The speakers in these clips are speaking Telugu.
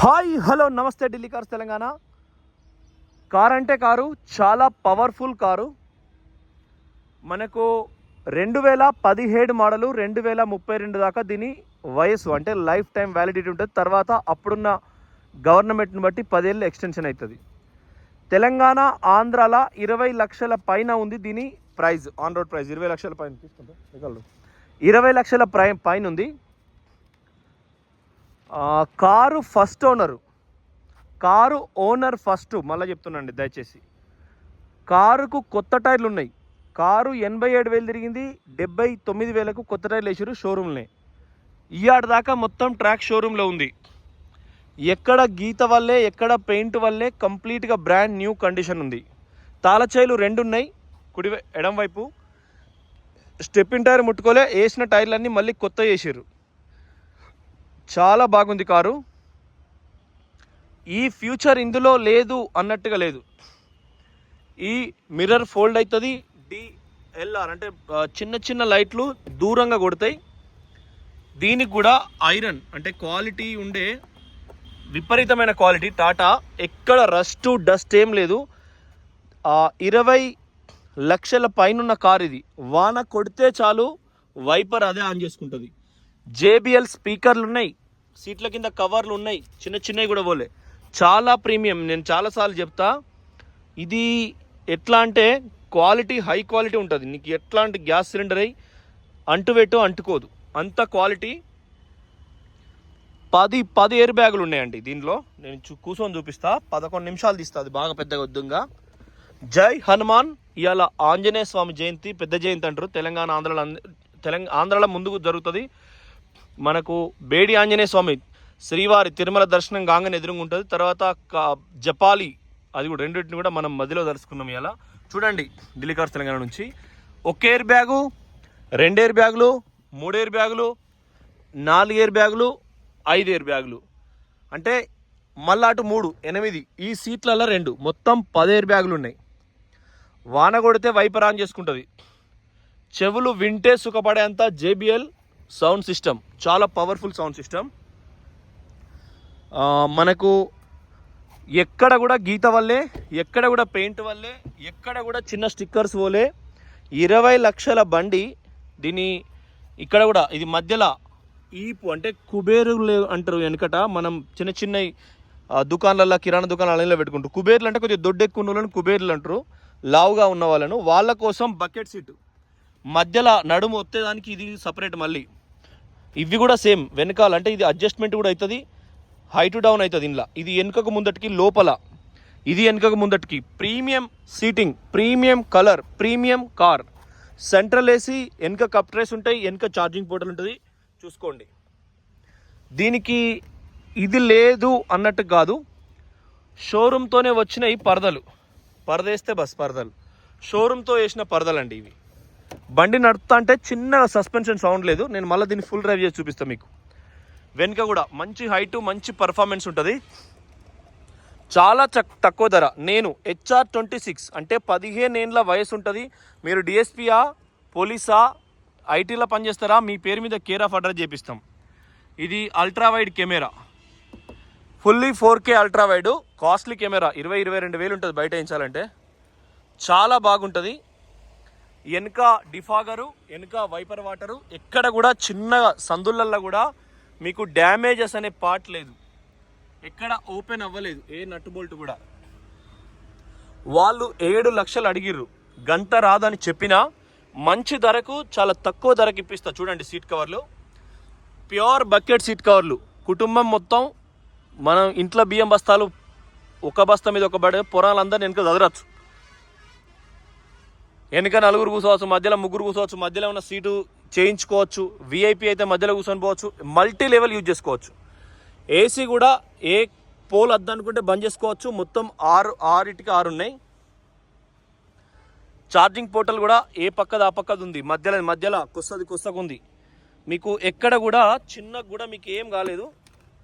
హాయ్ హలో నమస్తే ఢిల్లీ కార్స్ తెలంగాణ. కార్ అంటే కారు, చాలా పవర్ఫుల్ కారు. మనకు 2017 మోడలు 2032 దాకా దీని వయసు అంటే లైఫ్ టైం వ్యాలిడిటీ ఉంటుంది. తర్వాత అప్పుడున్న గవర్నమెంట్ని బట్టి 10 ఏళ్ళు ఎక్స్టెన్షన్ అవుతుంది. తెలంగాణ ఆంధ్రాల 20 లక్షల పైన ఉంది దీని ప్రైస్, ఆన్ రోడ్ ప్రైస్ 20 లక్షల పైన తీసుకుంటాం. 20 లక్షల పైన ఉంది. Car first owner, car owner first, మళ్ళీ చెప్తున్నాండి దయచేసి. కారుకు కొత్త టైర్లు ఉన్నాయి. కారు 87,000 తిరిగింది, 79,000కు కొత్త టైర్లు వేసారు షోరూమ్లే. ఇయాడ దాకా మొత్తం ట్రాక్ షోరూంలో ఉంది. ఎక్కడ గీత వల్లే ఎక్కడ పెయింట్ వల్లే కంప్లీట్గా బ్రాండ్ న్యూ కండిషన్ ఉంది. తాళచైలు 2 ఉన్నాయి, కుడి ఎడం వైపు. స్టెప్పిన్ టైర్ ముట్టుకోలే, వేసిన టైర్లన్నీ మళ్ళీ కొత్త వేసారు. చాలా బాగుంది కారు. ఈ ఫ్యూచర్ ఇందులో లేదు అన్నట్టుగా లేదు. ఈ మిర్రర్ ఫోల్డ్ అవుతుంది. డిఎల్ఆర్ అంటే చిన్న చిన్న లైట్లు దూరంగా కొడతాయి. దీనికి కూడా ఐరన్ అంటే క్వాలిటీ ఉండే విపరీతమైన క్వాలిటీ. టాటా ఎక్కడ రస్ట్ డస్ట్ ఏం లేదు. 20 లక్షల పైన కారు ఇది. వాన కొడితే చాలు వైపర్ అదే ఆన్ చేసుకుంటుంది. JBL స్పీకర్లు ఉన్నాయి, సీట్ల కింద కవర్లు ఉన్నాయి, చిన్న చిన్నవి కూడా పోలే. చాలా ప్రీమియం. నేను చాలాసార్లు చెప్తా, ఇది ఎట్లా అంటే క్వాలిటీ హై క్వాలిటీ ఉంటుంది. నీకు ఎట్లాంటి గ్యాస్ సిలిండర్ అయి అంటువెట్టు అంటుకోదు, అంత క్వాలిటీ. 10 ఎయిర్ బ్యాగులు ఉన్నాయండి దీనిలో. నేను కూర్చొని చూపిస్తా, 11 నిమిషాలు తీస్తుంది, బాగా పెద్దగా వద్దుగా. జై హనుమాన్. ఇవాళ ఆంజనేయ స్వామి జయంతి, పెద్ద జయంతి అంటారు. ఆంధ్రాలో ముందుకు జరుగుతుంది. మనకు బేడి ఆంజనేయ స్వామి శ్రీవారి తిరుమల దర్శనం కాగానే ఎదురుగా ఉంటుంది. తర్వాత జపాలి, అది కూడా రెండింటిని కూడా మనం మధ్యలో దర్శకున్నాం. ఇలా చూడండి, ఢిల్లీ కార్స్ తెలంగాణ నుంచి 1 ఎయిర్ బ్యాగు, 2 ఎయిర్ బ్యాగులు, 3 ఎయిర్ బ్యాగులు, 4 ఎయిర్ బ్యాగులు, 5 ఎయిర్ బ్యాగులు. అంటే మళ్ళా అటు 3, 8. ఈ సీట్లలో 2, మొత్తం 10 ఎయిర్ బ్యాగులు ఉన్నాయి. వాన కొడితే వైపర్ ఆన్ చేసుకుంటుంది. చెవులు వింటే సుఖపడేంత JBL సౌండ్ సిస్టమ్, చాలా పవర్ఫుల్ సౌండ్ సిస్టమ్. మనకు ఎక్కడ కూడా గీత వల్లే, ఎక్కడ కూడా పెయింట్ వల్లే, ఎక్కడ కూడా చిన్న స్టిక్కర్స్ పోలే. 20 లక్షల బండి. దీని ఇక్కడ కూడా ఇది మధ్యలో ఈపు అంటే కుబేరులు అంటారు. వెనకట మనం చిన్న చిన్న దుకాణాలలో, కిరాణా దుకాణాలలో పెట్టుకుంటారు. కుబేర్లు అంటే కొద్దిగా దొడ్డెక్కువ ఉన్న వాళ్ళని కుబేర్లు అంటారు, లావుగా ఉన్న వాళ్ళను. వాళ్ళ కోసం బకెట్ సీటు, మధ్యలో నడుము వచ్చేదానికి ఇది సపరేట్. మళ్ళీ ఇవి కూడా సేమ్ వెనకాల, అంటే ఇది అడ్జస్ట్మెంట్ కూడా అవుతుంది, హైట్ డౌన్ అవుతుంది. ఇంట్లో ఇది వెనుకకు ముందటికి, లోపల ఇది వెనుకకు ముందటికి. Premium seating, premium colour, premium car. Central AC, వెనుక కప్ ట్రేస్ ఉంటాయి, వెనుక ఛార్జింగ్ పోర్టల్ ఉంటుంది. చూసుకోండి, దీనికి ఇది లేదు అన్నట్టు కాదు. షోరూమ్తోనే వచ్చినాయి పరదలు. పరదేస్తే బస్ పరదలు, షోరూమ్తో వేసిన పరదలు అండి ఇవి. బండి నడుపుతా అంటే చిన్న సస్పెన్షన్ సౌండ్ లేదు. నేను మళ్ళీ దీన్ని ఫుల్ డ్రైవ్ చేసి చూపిస్తాను మీకు. వెనుక కూడా మంచి హైటు, మంచి పర్ఫార్మెన్స్ ఉంటుంది. చాలా తక్కువ ధర. నేను HR26 అంటే 15 ఏళ్ళ వయసు ఉంటుంది. మీరు DSPయా, పోలీసా, ఐటీలో పనిచేస్తారా, మీ పేరు మీద కేర్ ఆఫ్ అడ్రస్ చేపిస్తాం. ఇది ultra wide camera, fully 4K ultra wide. Costly camera, 20-22 వేలు ఉంటుంది బయట వేయించాలంటే. చాలా బాగుంటుంది. వెనుక డిఫాగరు, వెనుక వైపర్ వాటరు. ఎక్కడ కూడా చిన్న సందులల్లో కూడా మీకు డ్యామేజెస్ అనే పార్ట్ లేదు, ఎక్కడ ఓపెన్ అవ్వలేదు ఏ నట్టు బోల్ట్ కూడా. వాళ్ళు 7 లక్షలు అడిగిర్రు, గంట రాదని చెప్పినా మంచి ధరకు, చాలా తక్కువ ధరకు ఇప్పిస్తా. చూడండి, సీట్ కవర్లు ప్యూర్ బకెట్ సీట్ కవర్లు. కుటుంబం మొత్తం, మనం ఇంట్లో బియ్యం బస్తాలు ఒక బస్తా మీద ఒక బడ పొరాలందరినీ వెనుక చదరచ్చు. వెనుక 4 కూర్చోవచ్చు, మధ్యలో 3 కూర్చోవచ్చు, మధ్యలో ఉన్న సీటు చేయించుకోవచ్చు. VIP అయితే మధ్యలో కూర్చొని పోవచ్చు. మల్టీ లెవెల్ యూజ్ చేసుకోవచ్చు. ఏసీ కూడా ఏ పోల్ వద్దనుకుంటే బంద్ చేసుకోవచ్చు. మొత్తం 6 ఉన్నాయి. ఛార్జింగ్ పోర్టల్ కూడా ఏ పక్కది ఆ పక్కది ఉంది. మధ్యలో కుస్తకు ఉంది. మీకు ఎక్కడ కూడా చిన్న కూడా మీకు ఏం కాలేదు.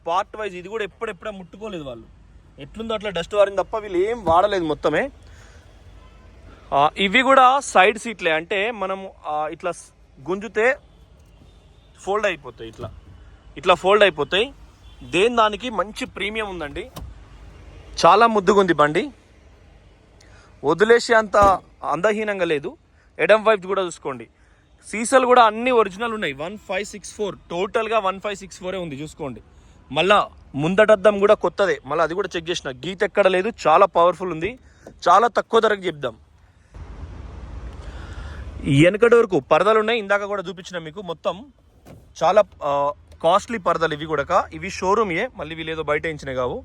పార్ట్ వైజ్ ఇది కూడా ఎప్పుడెప్పుడే ముట్టుకోలేదు వాళ్ళు. ఎట్లుందో అట్లా డస్ట్ వారింది తప్ప వీళ్ళు ఏం వాడలేదు మొత్తమే. ఇవి కూడా సైడ్ సీట్లే, అంటే మనం ఇట్లా గుంజితే ఫోల్డ్ అయిపోతాయి. ఇట్లా ఫోల్డ్ అయిపోతాయి. దేని దానికి మంచి ప్రీమియం ఉందండి. చాలా ముద్దుగా ఉంది బండి, వదిలేసే అంత అందహీనంగా లేదు. ఎడమ్ వైపు కూడా చూసుకోండి, సీసాలు కూడా అన్ని ఒరిజినల్ ఉన్నాయి. 1564 టోటల్గా 1564 ఉంది చూసుకోండి. మళ్ళా ముందటద్దం కూడా కొత్తదే, మళ్ళీ అది కూడా చెక్ చేసిన, గీత ఎక్కడ లేదు. చాలా పవర్ఫుల్ ఉంది, చాలా తక్కువ ధరకు చెప్దాం. వెనకటి వరకు పరదలు ఉన్నాయి, ఇందాక కూడా చూపించిన మీకు. మొత్తం చాలా కాస్ట్లీ పరదలు ఇవి కూడా. ఇవి షోరూమ్యే, మళ్ళీ వీళ్ళు బయట ఇచ్చినాయి కావు.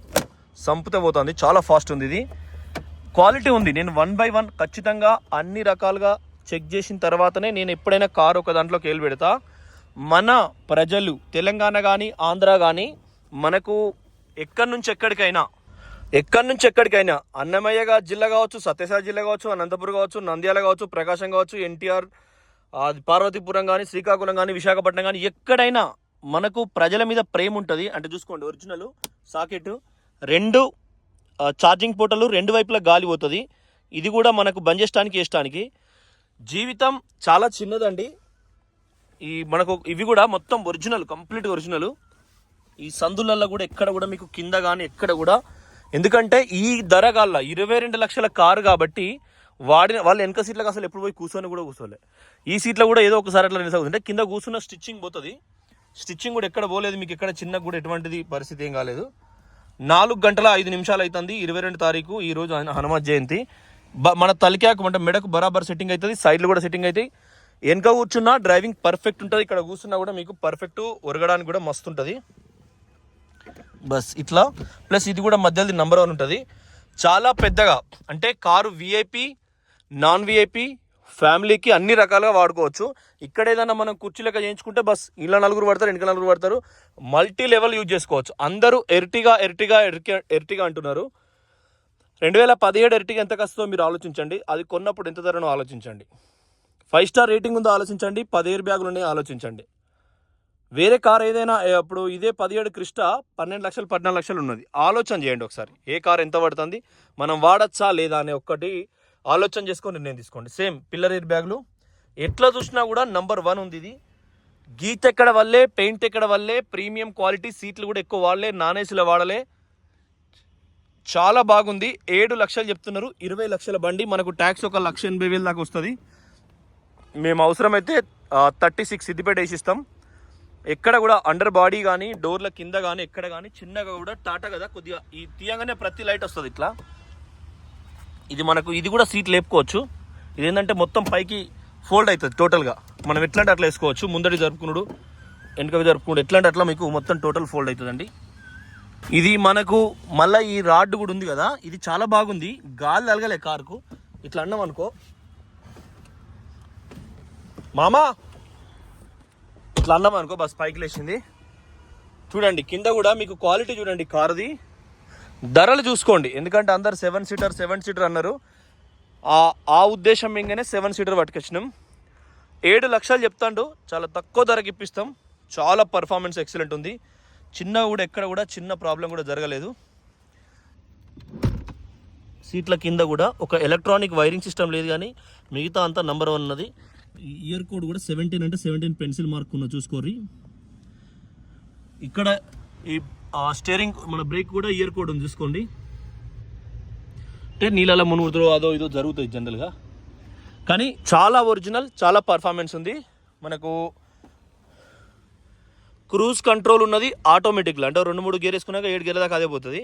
సంపుతే పోతుంది, చాలా ఫాస్ట్ ఉంది. ఇది క్వాలిటీ ఉంది. నేను 1 by 1 ఖచ్చితంగా అన్ని రకాలుగా చెక్ చేసిన తర్వాతనే నేను ఎప్పుడైనా కారు ఒక దాంట్లోకి వెళ్ళి పెడతా. మన ప్రజలు తెలంగాణ కానీ ఆంధ్ర కానీ మనకు ఎక్కడి నుంచి ఎక్కడికైనా అన్నమయ్య జిల్లా కావచ్చు, సత్యసాయి జిల్లా కావచ్చు, అనంతపురం కావచ్చు, నంద్యాల కావచ్చు, ప్రకాశం కావచ్చు, ఎన్టీఆర్, పార్వతీపురం కానీ, శ్రీకాకుళం కానీ, విశాఖపట్నం కానీ, ఎక్కడైనా మనకు ప్రజల మీద ప్రేమ ఉంటుంది. అంటే చూసుకోండి, ఒరిజినల్ సాకెట్, 2 ఛార్జింగ్ పోర్టలు, 2 వైపులా గాలి పోతుంది. ఇది కూడా మనకు బంద్ చేయడానికి వేయడానికి. జీవితం చాలా చిన్నదండి. మనకు ఇవి కూడా మొత్తం ఒరిజినల్, కంప్లీట్ ఒరిజినల్. ఈ సందులలో కూడా ఎక్కడ కూడా మీకు కింద కానీ ఎక్కడ కూడా, ఎందుకంటే ఈ ధర గాల్ల 22 లక్షల కారు కాబట్టి వాళ్ళు వెనక సీట్లకు అసలు ఎప్పుడు పోయి కూర్చోలే. ఈ సీట్లో కూడా ఏదో ఒకసారి అట్లా నిలసవుతుంటే కింద కూర్చున్న స్టిచ్చింగ్ పోతుంది. స్టిచ్చింగ్ కూడా ఎక్కడ పోలేదు మీకు, ఎక్కడ చిన్న కూడా ఎటువంటిది పరిస్థితి ఏం కాలేదు. 4 గంటల 5 నిమిషాలు అవుతుంది. 22 తారీఖు ఈరోజు హనుమత్ జయంతి. మన తలికాకు అంటే మెడకు బరాబర్ సెట్టింగ్ అవుతుంది, సైడ్లు కూడా సెట్టింగ్ అవుతాయి. వెనక కూర్చున్నా డ్రైవింగ్ పర్ఫెక్ట్ ఉంటుంది, ఇక్కడ కూర్చున్నా కూడా మీకు పర్ఫెక్ట్ ఒరగడానికి కూడా మస్తు ఉంటుంది. బస్ ఇట్లా ప్లస్ ఇది కూడా మధ్యలో నంబర్ 1 ఉంటుంది. చాలా పెద్దగా, అంటే కారు విఐపి, నాన్ విఐపి, ఫ్యామిలీకి అన్ని రకాలుగా వాడుకోవచ్చు. ఇక్కడ ఏదైనా మనం కుర్చీలక చేయించుకుంటే బస్ ఇలా 4 పడతారు, వెనక 4 పడతారు, మల్టీ లెవెల్ యూజ్ చేసుకోవచ్చు. అందరూ ఎర్టిగా అంటున్నారు. 2017 ఎర్టిగా ఎంత కస్తుందో మీరు ఆలోచించండి, అది కొన్నప్పుడు ఎంత ధరనో ఆలోచించండి. 5 స్టార్ రేటింగ్ ఉందో ఆలోచించండి, 10 ఎయిర్ బ్యాగులు ఉన్నాయో ఆలోచించండి. వేరే కార్ ఏదైనా ఇప్పుడు ఇదే 17 క్రిస్టా 12 లక్షలు 14 లక్షలు ఉన్నది, ఆలోచన చేయండి ఒకసారి. ఏ కార్ ఎంత పడుతుంది, మనం వాడచ్చా లేదా అనే ఒక్కటి ఆలోచన చేసుకొని నిర్ణయం తీసుకోండి. సేమ్ పిల్లర్ ఎయిర్ బ్యాగులు ఎట్లా చూసినా కూడా నంబర్ 1 ఉంది. ఇది గీత ఎక్కడ వల్లే, పెయింట్ ఎక్కడ వల్లే, ప్రీమియం క్వాలిటీ, సీట్లు కూడా ఎక్కువ వాడలే, నాన్ ఏసీలో వాడలే, చాలా బాగుంది. 7 లక్షలు చెప్తున్నారు. 20 లక్షల బండి, మనకు ట్యాక్స్ 1,80,000 దాకా వస్తుంది. మేము అవసరమైతే 36 సిద్దిపేట వేసిస్తాం. ఎక్కడ కూడా అండర్ బాడీ కానీ, డోర్ల కింద కానీ, ఎక్కడ కానీ చిన్నగా కూడా టాటా కదా, కొద్దిగా ఈ తీయంగానే ప్రతి లైట్ వస్తుంది ఇట్లా. ఇది కూడా సీట్ లేపుకోవచ్చు. ఇది ఏంటంటే మొత్తం పైకి ఫోల్డ్ అవుతుంది టోటల్గా, మనం ఎట్లంటే అట్లా వేసుకోవచ్చు. ముందడి జరుపుకున్నాడు, వెనకవి జరుపుకున్నాడు, ఎట్లంటే అట్లా మీకు మొత్తం టోటల్ ఫోల్డ్ అవుతుందండి. ఇది మనకు మళ్ళీ ఈ రాడ్ కూడా ఉంది కదా, ఇది చాలా బాగుంది. గాలి తలగలే కారుకు. ఇట్లా అన్నాం అనుకో మామా, ఇట్లా అన్నాం అనుకో బస్ పైకి లేచింది. చూడండి కింద కూడా మీకు క్వాలిటీ చూడండి కారుది. ధరలు చూసుకోండి, ఎందుకంటే అందరు 7 సీటర్ అన్నారు. ఆ ఉద్దేశం మీదనే 7 సీటర్ పట్టుకొచ్చినాం. 7 లక్షలు చెప్తాండు, చాలా తక్కువ ధరకి ఇప్పిస్తాం. చాలా పర్ఫార్మెన్స్ ఎక్సలెంట్ ఉంది. చిన్న కూడా ఎక్కడ కూడా చిన్న ప్రాబ్లం కూడా జరగలేదు. సీట్ల కింద కూడా ఒక ఎలక్ట్రానిక్ వైరింగ్ సిస్టమ్ లేదు, కానీ మిగతా అంతా నంబర్ 1 ఉన్నది. ఇయర్ కోడ్ కూడా 17 అంటే 17 పెన్సిల్ మార్క్ ఉన్న చూసుకోర్రి. ఇక్కడ ఈ స్టీరింగ్ మన బ్రేక్ కూడా ఇయర్ కోడ్ ఉంది చూసుకోండి. అంటే నీళ్ళలో మునుగుతురో అదో ఇదో జరుగుతుంది జనరల్గా, కానీ చాలా ఒరిజినల్, చాలా పర్ఫార్మెన్స్ ఉంది. మనకు క్రూజ్ కంట్రోల్ ఉన్నది ఆటోమేటిక్లో, అంటే 2-3 గేర్ వేసుకున్నాక 7 గేర్ల దాకా అదే పోతుంది.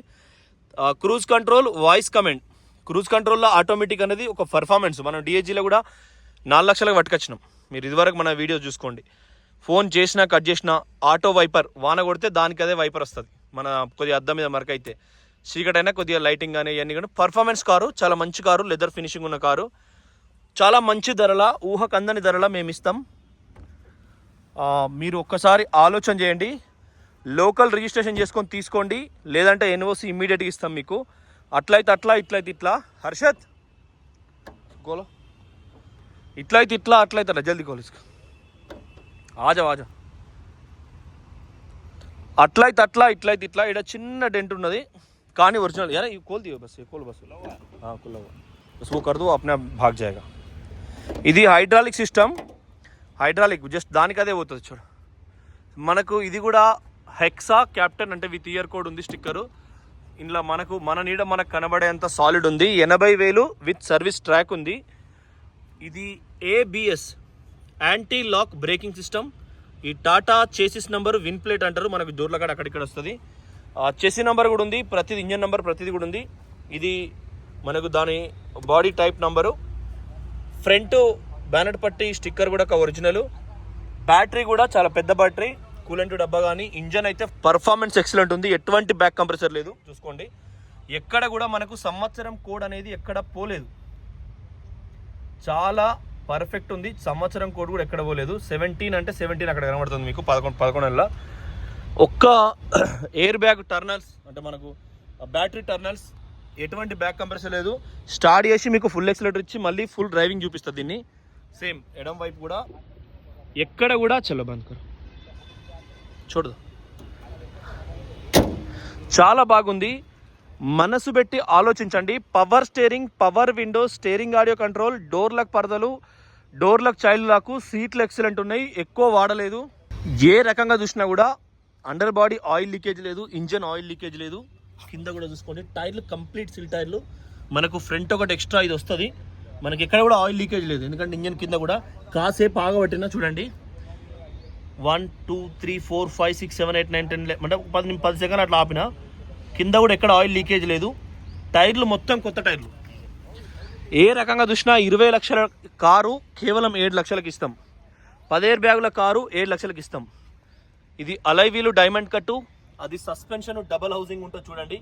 Cruise control, voice command. Cruise కంట్రోల్లో ఆటోమేటిక్ అనేది ఒక పర్ఫార్మెన్స్. మనం డిఏజీలో కూడా 4 లక్షలకు పట్టుకొచ్చినాం. మీరు ఇదివరకు మన వీడియో చూసుకోండి. ఫోన్ చేసినా కట్ చేసినా ఆటో వైపర్, వాన కొడితే దానికి అదే వైపర్ వస్తుంది. మన కొద్దిగా అద్దం మీద మరక అయితే చీకటి అయినా కొద్దిగా లైటింగ్ కానీ ఇవన్నీ కానీ పర్ఫార్మెన్స్ కారు, చాలా మంచి కారు, లెదర్ ఫినిషింగ్ ఉన్న కారు, చాలా మంచి ధరల, ఊహకందని ధరల మేము ఇస్తాం. మీరు ఒక్కసారి ఆలోచన చేయండి. లోకల్ రిజిస్ట్రేషన్ చేసుకొని తీసుకోండి, లేదంటే ఎన్ఓసి ఇమ్మీడియట్గా ఇస్తాం మీకు. అట్లయితే అట్లా, ఇట్లయితే ఇట్లా. హర్షత్ గోలో, ఇట్లయితే ఇట్లా, అట్లయితే అట్లా, జల్దీ గోలు ఆజా. అట్లయితే అట్లా, ఇట్లయితే ఇట్లా. ఇక్కడ చిన్న డెంట్ ఉన్నది కానీ ఒరిజినల్. यार ये खोल दियो बस, ये खोल बस. हाँ खुला हुआ, बस वो कर दो, अपने आप भाग जाएगा. ఇది హైడ్రాలిక్ సిస్టమ్, హైడ్రాలిక్ జస్ట్ దానికి అదే పోతుంది చూడు. మనకు ఇది కూడా హెక్సా క్యాప్టెన్ అంటే విత్ ఇయర్ కోడ్ ఉంది స్టిక్కరు. ఇందులో మన నీడ మనకు కనబడేంత సాలిడ్ ఉంది. 80,000 విత్ సర్వీస్ ట్రాక్ ఉంది. ఇది ABS anti lock braking system. ఈ Tata chassis number VIN plate అంటారు, మనకు దూర్లకాడ అక్కడిక్కడ వస్తుంది. చెసి నెంబర్ కూడా ఉంది, ప్రతిది ఇంజన్ నెంబర్ ప్రతిది కూడా ఉంది. ఇది మనకు దాని body type number. Front bonnet పట్టి స్టిక్కర్ కూడా ఒరిజినల్. బ్యాటరీ కూడా చాలా పెద్ద బ్యాటరీ, కూలెంట్ డబ్బా. కానీ ఇంజన్ అయితే పర్ఫార్మెన్స్ ఎక్సలెంట్ ఉంది, ఎటువంటి బ్యాక్ కంప్రెసర్ లేదు. చూసుకోండి, ఎక్కడ కూడా మనకు సంవత్సరం కోడ్ అనేది ఎక్కడ పోలేదు, చాలా పర్ఫెక్ట్ ఉంది. సంవత్సరం కోడ్ కూడా ఎక్కడ పోలేదు. 17 అంటే 17 అక్కడ కనబడుతుంది మీకు. 11 నెలల. ఒక్క ఎయిర్ బ్యాగ్ టర్నల్స్ అంటే మనకు బ్యాటరీ టర్నల్స్, ఎటువంటి బ్యాక్ కంప్రెసర్ లేదు. స్టార్ట్ చేసి మీకు ఫుల్ ఎక్సిలేటర్ ఇచ్చి మళ్ళీ ఫుల్ డ్రైవింగ్ చూపిస్తుంది దీన్ని. సేమ్ ఎడం వైపు కూడా ఎక్కడ కూడా చలో బంద్ కరు చూడదు, చాలా బాగుంది. మనసు పెట్టి ఆలోచించండి. Power steering, power windows, steering audio control, డోర్లకు పరదలు, డోర్లకు చైల్డ్ లాకు, సీట్లు ఎక్సలెంట్ ఉన్నాయి, ఎక్కువ వాడలేదు. ఏ రకంగా చూసినా కూడా అండర్ బాడీ ఆయిల్ లీకేజ్ లేదు, ఇంజన్ ఆయిల్ లీకేజ్ లేదు. కింద కూడా చూసుకోండి, టైర్లు కంప్లీట్ సిల్ టైర్లు. మనకు ఫ్రంట్ ఒకటి ఎక్స్ట్రా ఇది వస్తుంది, మనకి ఎక్కడ కూడా ఆయిల్ లీకేజ్ లేదు. ఎందుకంటే ఇంజన్ కింద కూడా కాసేపు ఆగబట్టినా చూడండి 1 2 3 4 5 6 7 8 9 10 అంటే 10 సెకండ్లు అట్లా ఆపిన, కింద కూడా ఎక్కడ ఆయిల్ లీకేజ్ లేదు. టైర్లు మొత్తం కొత్త టైర్లు. ఏ రకంగా చూసినా 20 లక్షల కారు కేవలం 7 లక్షలకి ఇస్తాం. 10 ఎయిర్ బ్యాగుల కారు 7 లక్షలకి ఇస్తాం. ఇది అలై వీలు డైమండ్ కట్టు, అది సస్పెన్షన్ డబల్ హౌసింగ్ ఉంటుంది చూడండి.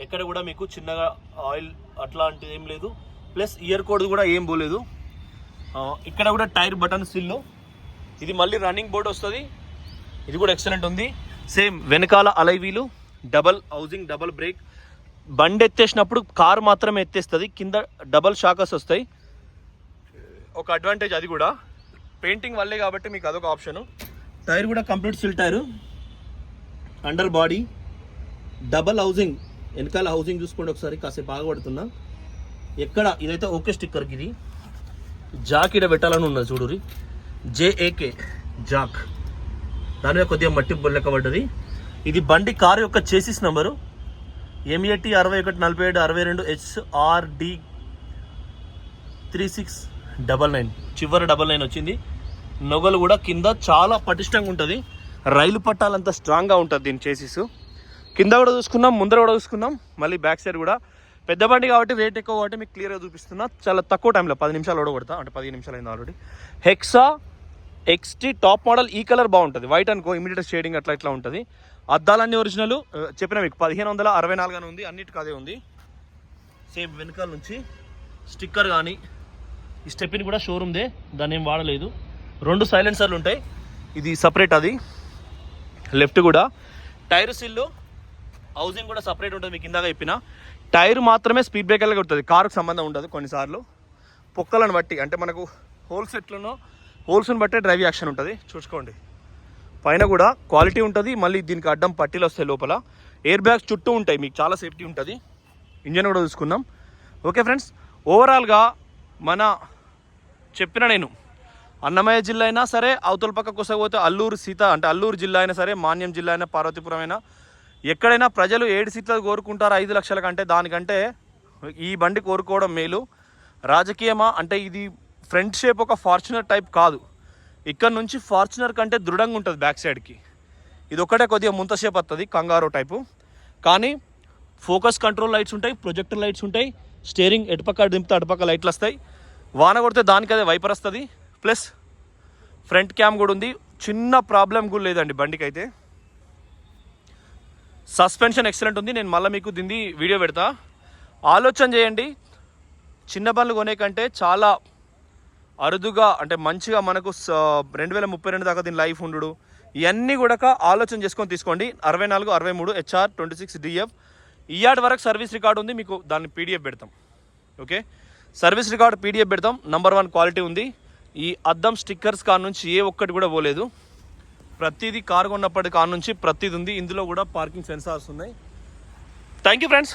ఎక్కడ కూడా మీకు చిన్నగా ఆయిల్ అట్లాంటిది ఏం లేదు. ప్లస్ ఇయర్ కోడ్ కూడా ఏం పోలేదు. ఇక్కడ కూడా టైర్ బటన్ సిల్లు. ఇది మళ్ళీ రన్నింగ్ బోర్డ్ వస్తుంది, ఇది కూడా ఎక్సలెంట్ ఉంది. సేమ్ వెనకాల అలై వీలు, డబల్ హౌసింగ్, డబల్ బ్రేక్. బండి ఎత్తేసినప్పుడు కారు మాత్రమే ఎత్తేస్తుంది, కింద డబల్ షాకర్స్ వస్తాయి. ఒక అడ్వాంటేజ్ అది కూడా, పెయింటింగ్ వల్లే కాబట్టి మీకు అదొక ఆప్షను. టైర్ కూడా కంప్లీట్ సిల్ tyre, under body, double housing. వెనకాల హౌసింగ్ చూసుకోండి ఒకసారి, కాసేపు బాగుపడుతున్నా. ఎక్కడ ఇదైతే ఓకే స్టిక్కర్కి, ఇది జాక్ ఇక్కడ పెట్టాలని ఉన్నది చూడురి, JAK జాక్, దాని మీద కొద్దిగా మట్టి లెక్క పడ్డది. ఇది బండి కారు యొక్క చేసిస్ నెంబరు MET 6147 62 HRD 3699, చివరి 99 వచ్చింది. నొగలు కూడా కింద చాలా పటిష్టంగా ఉంటుంది, రైలు పట్టాలంత స్ట్రాంగ్గా ఉంటుంది దీని చేసిస్. కింద కూడా చూసుకున్నాం, ముందర కూడా చూసుకున్నాం, మళ్ళీ బ్యాక్ సైడ్ కూడా. పెద్ద బండి కాబట్టి రేట్ ఎక్కువ కాబట్టి మీకు క్లియర్గా చూపిస్తున్నా. చాలా తక్కువ టైంలో 10 నిమిషాలు ఓడగొడతా, అంటే 15 నిమిషాలు అయింది already. Hexa XT top model. ఈ కలర్ బాగుంటుంది, వైట్ అనుకో ఇమీడియట్ షేడింగ్ అట్లా ఇట్లా ఉంటుంది. అద్దాలన్నీ ఒరిజినల్. చెప్పిన మీకు 1564 అని ఉంది, అన్నిటికీ అదే ఉంది. సేమ్ వెనకాల నుంచి స్టిక్కర్ కానీ ఈ స్టెప్ని కూడా షోరూమ్దే, దాన్ని ఏం వాడలేదు. 2 సైలెన్సర్లు ఉంటాయి, ఇది సపరేట్, అది లెఫ్ట్ కూడా. టైర్ సిల్లు, హౌసింగ్ కూడా సపరేట్ ఉంటుంది. మీకు ఇందాక చెప్పిన టైర్ మాత్రమే స్పీడ్ బ్రేకర్గా ఉంటుంది, కారుకు సంబంధం ఉండదు. కొన్నిసార్లు పొక్కలను బట్టి, అంటే మనకు హోల్స్ ఎట్లనో హోల్స్ని బట్టే డ్రైవ్ యాక్షన్ ఉంటుంది. చూసుకోండి, పైన కూడా క్వాలిటీ ఉంటుంది. మళ్ళీ దీనికి అడ్డం పట్టీలు వస్తాయి లోపల. ఎయిర్ బ్యాగ్స్ చుట్టూ ఉంటాయి, మీకు చాలా సేఫ్టీ ఉంటుంది. ఇంజన్ కూడా చూసుకున్నాం. ఓకే ఫ్రెండ్స్, ఓవరాల్గా మన చెప్పిన నేను అన్నమయ్య జిల్లా అయినా సరే, అవతల పక్కకు వస్తకపోతే అల్లూరు జిల్లా అయినా సరే, మాన్యం జిల్లా అయినా, పార్వతీపురం అయినా, ఎక్కడైనా ప్రజలు 7 సీట్లు కోరుకుంటారు 5 లక్షల కంటే. దానికంటే ఈ బండి కోరుకోవడం మేలు. రాజకీయమా అంటే ఇది ఫ్రంట్ షేప్ ఒక ఫార్చునర్ టైప్ కాదు, ఇక్కడ నుంచి ఫార్చునర్ కంటే దృఢంగా ఉంటుంది బ్యాక్ సైడ్కి. ఇది ఒకటే కొద్దిగా ముంత షేప్ వస్తుంది, కంగారో టైపు. కానీ ఫోకస్ కంట్రోల్ లైట్స్ ఉంటాయి, ప్రొజెక్టర్ లైట్స్ ఉంటాయి, స్టీరింగ్ ఎటుపక్క దింపితే అటుపక్క లైట్లు వస్తాయి. వాన కొడితే దానికి అదే వైపర్ వస్తుంది. ప్లస్ ఫ్రంట్ క్యామ్ కూడా ఉంది, చిన్న ప్రాబ్లం కూడా లేదండి బండికి అయితే. సస్పెన్షన్ ఎక్సలెంట్ ఉంది. నేను మళ్ళీ మీకు దీన్ని వీడియో పెడతా. ఆలోచన చేయండి, చిన్న బండ్లు కొనే కంటే చాలా అరుదుగా అంటే మంచిగా మనకు 2032 దాకా దీని లైఫ్ ఉండు, ఇవన్నీ కూడా ఆలోచన చేసుకొని తీసుకోండి. 64 63 HR 26 DF. ఇయాడ్ వరకు సర్వీస్ రికార్డు ఉంది, మీకు దాన్ని PDF పెడతాం. ఓకే, సర్వీస్ రికార్డు PDF పెడతాం. నంబర్ 1 క్వాలిటీ ఉంది. ఈ అద్దం స్టిక్కర్స్ కాడ నుంచి ఏ ఒక్కటి కూడా పోలేదు. ప్రతిదీ కారు కొన్నప్పటి కాడ నుంచి ప్రతిదీ ఉంది. ఇందులో కూడా పార్కింగ్ సెన్సార్స్ ఉన్నాయి. Thank you friends,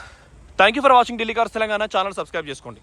thank you for watching Delhi cars Telangana. Channel subscribe చేసుకోండి.